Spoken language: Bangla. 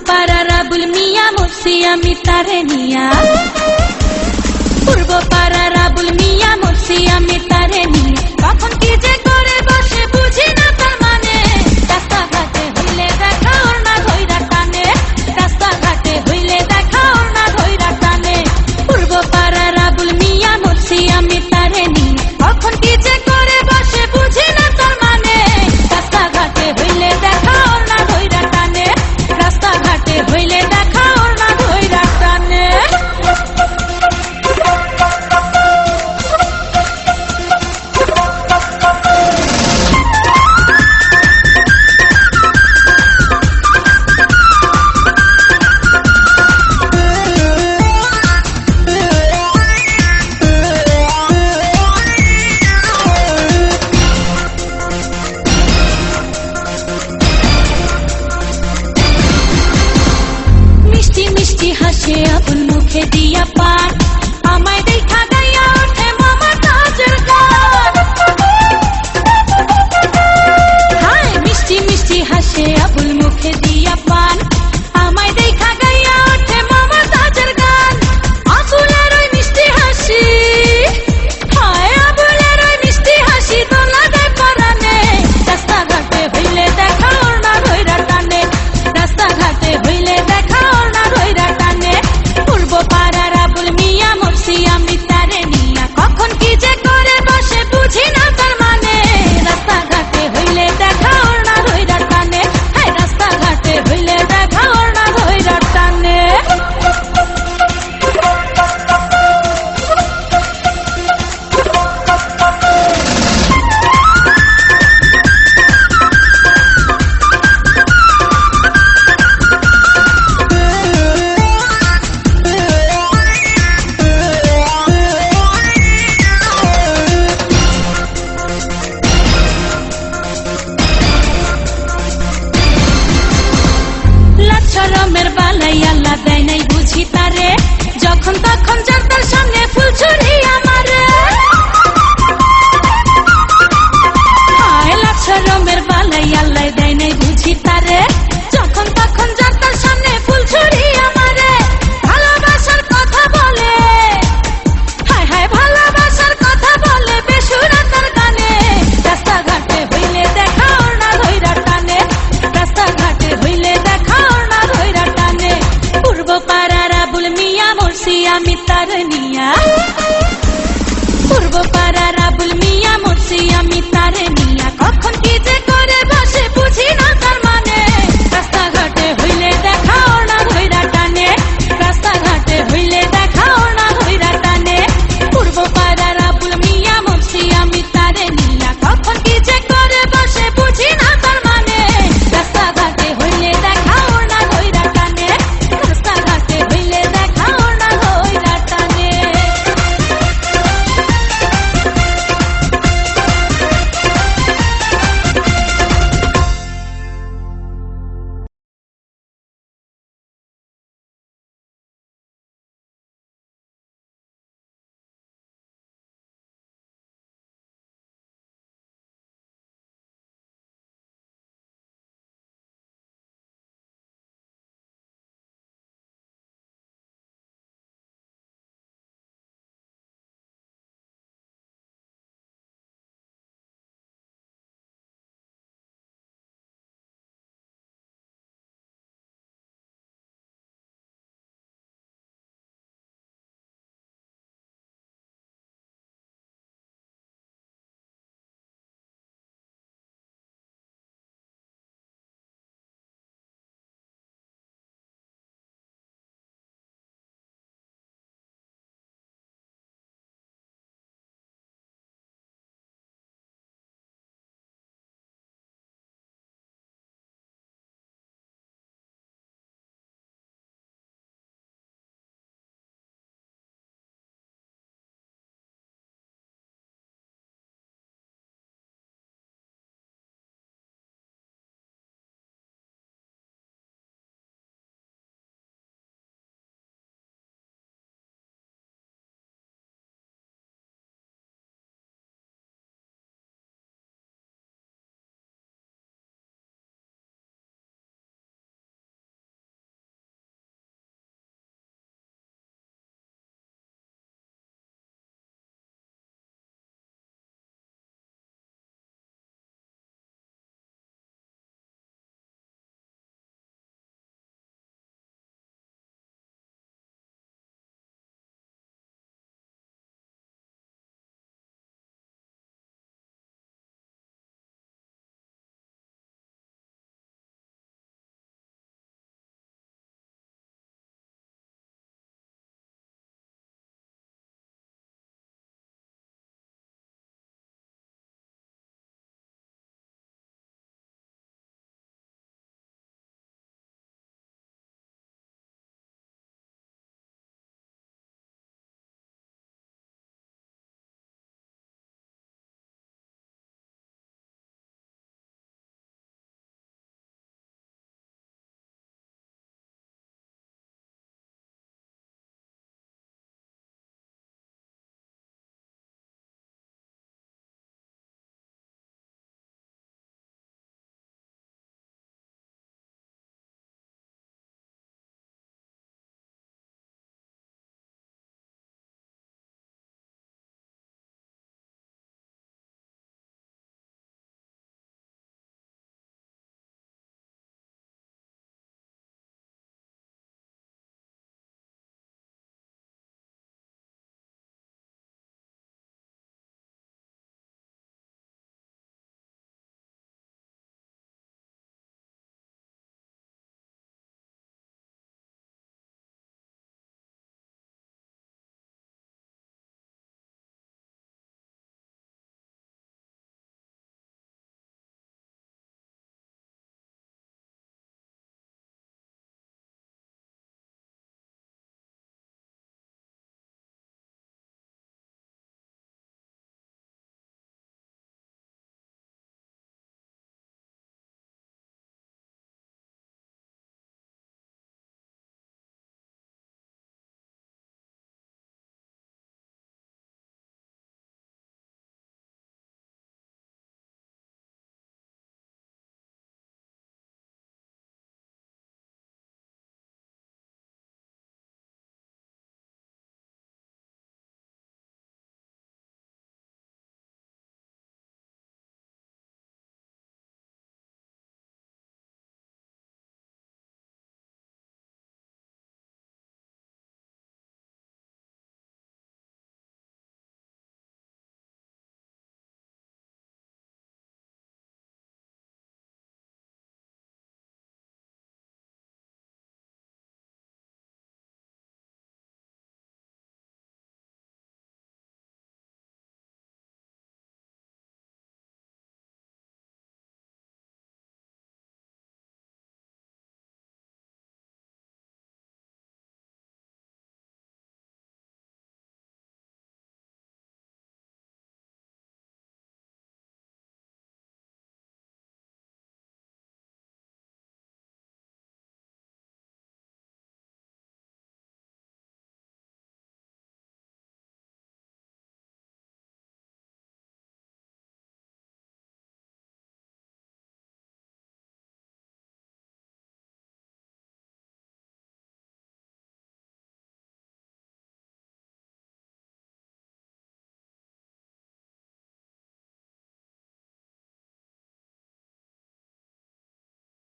পাড়ার আবুল মিয়া মরছি আমি তারে নিয়া, পূর্ব পাড়ার আবুল মিয়া মরছি আমি তারে নিয়া। কখন কি যে করে বসে বুঝি না তার মানে, রাস্তাঘাটে হইলে দেখা ওর না ধইরা টানে, রাস্তাঘাটে হইলে দেখা ওর না ধইরা টানে। পূর্ব পাড়ার আবুল মিয়া মরছি আমি তারে নিয়া। কখন কি যে করে বসে বুঝি না তার মানে, রাস্তাঘাটে হইলে দেখা ওর না ধইরা টানে, রাস্তাঘাটে হইলে দেখা ওর না ধইরা টানে। হাসে আবুল মুখে দিয়া পান, আমায় দেখা গাইয়া ওঠে মামা তাজের গান। হায় মিষ্টি মিষ্টি হাসে আবুল মুখে দিয়া পান, আমায় দেখা গাইয়া ওঠে মামা তাজের গান। আবুলের ওই মিষ্টি হাসি, হায় আবুলের ওই মিষ্টি হাসি দোলা দেয় পরানে, রাস্তাঘাটে হইলে দেখা ওর না ধইরা টানে, রাস্তাঘাটে হইলে দেখা ওর না ধইরা টানে। পূর্ব পাড়ার আবুল মিয়া মরছি আমি তারে নিয়া। কখন কি যে করে বসে বুঝি না তার মানে, রাস্তাঘাটে হইলে দেখা ওর না ধইরা টানে, হ্যাঁ রাস্তাঘাটে হইলে দেখা ওর না ধইরা টানে। শরমের বালাই আল্লাহ দেয় নাই বুঝি তারে, যখন তখন যার তার সামনে ফুল ছুরি আমারে। হায় লাজ শরমের বালাই আল্লাহ দেয় নাই বুঝি তারে, যখন তখন যার তার সামনে ফুল ছুরি আমারে। ভালোবাসার কথা বলে, হায় হায় ভালোবাসার কথা বলে বেসুরা তার গানে, রাস্তাঘাটে হইলে দেখা ওর না ধইরা টানে, রাস্তাঘাটে হইলে দেখা ওর না ধইরা টানে। পূর্ব পাড়ার আবুল মিয়া মরছি আমি তার নিয়া, পূর্ব পাড়ার